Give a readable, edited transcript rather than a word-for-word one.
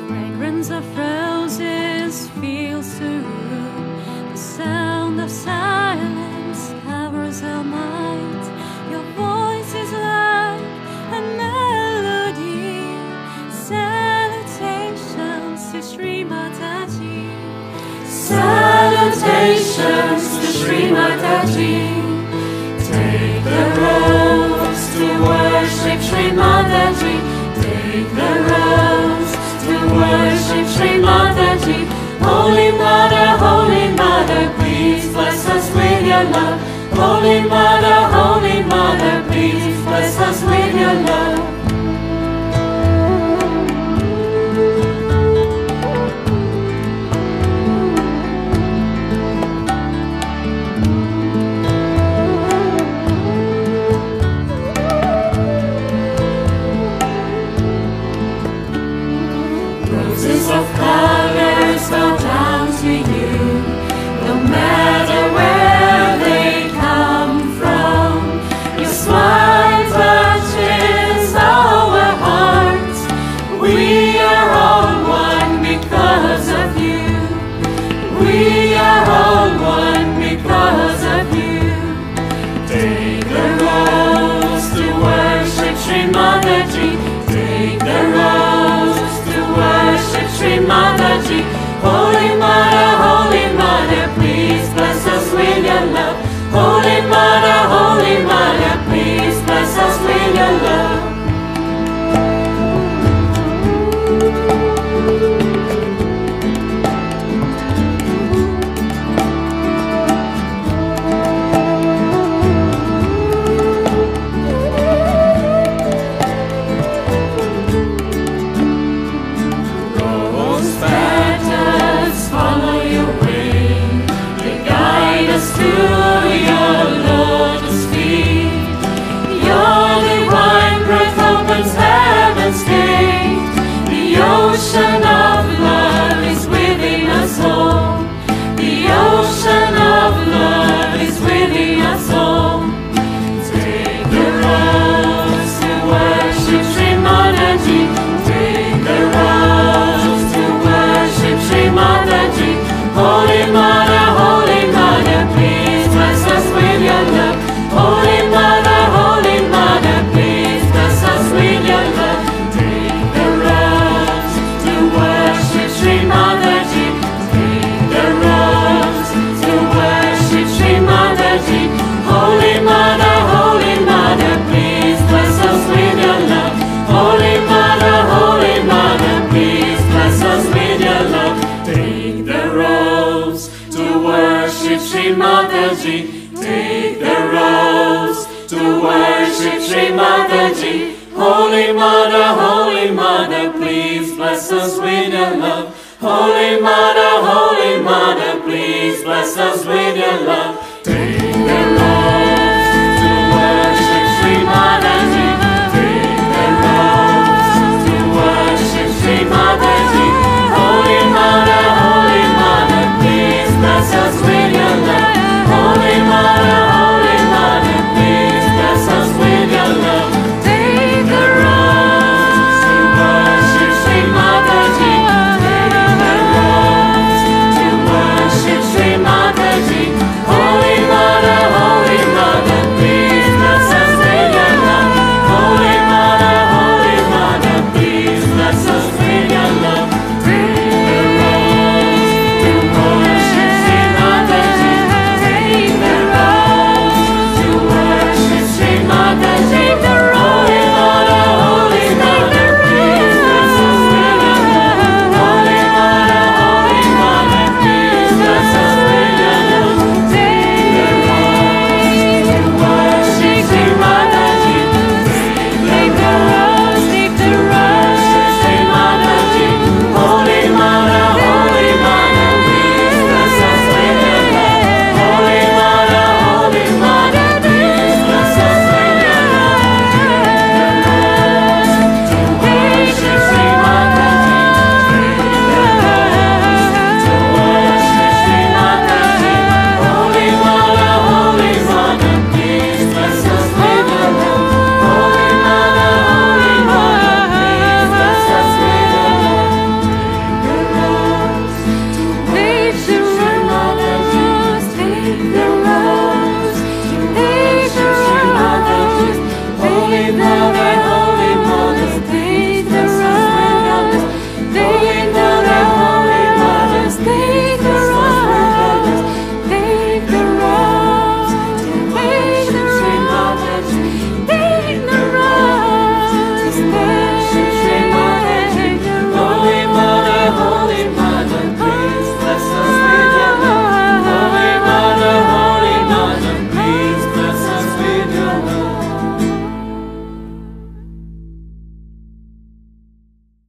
Fragrance of roses fills the room. The sound of silence covers our minds. Your voice is like a melody. Salutations to Sri Mataji. Salutations to Sri Mataji. Take the rose to worship Sri Mataji. Take the rose to worship Sri Mataji. Holy Mother, please bless us with your love. Holy Mother, please bless us with your love. Roses of colors bow down to you, no matter where they come from. Your smile touches our hearts. We are all one because of you. We are all one because of you. Take the rose to worship Sri Mataji. Take the rose to worship Sri Mataji. Holy Mother, please bless us with your love. Holy Mother, please bless us with your love. Rose petals follow your way. They guide us to your lotus feet. Your divine breath opens heaven's gate. The ocean of love is within us all. The ocean of love is within us all. Take the rose to worship Sri Mataji. Take the rose to worship Sri Mataji. Holy Mother, please bless us with your love. Holy Mother, please bless us with your love. Take the rose to worship Sri Mataji. Take the rose to worship Sri Mataji. Holy Mother, please bless us with your love. Holy Mother, please bless us with your love. Take the rose to worship Sri Mataji. Take the rose to worship Sri Mataji. Holy Mother, please bless us with your love. Holy Mother, please bless us with your love. Take the rose.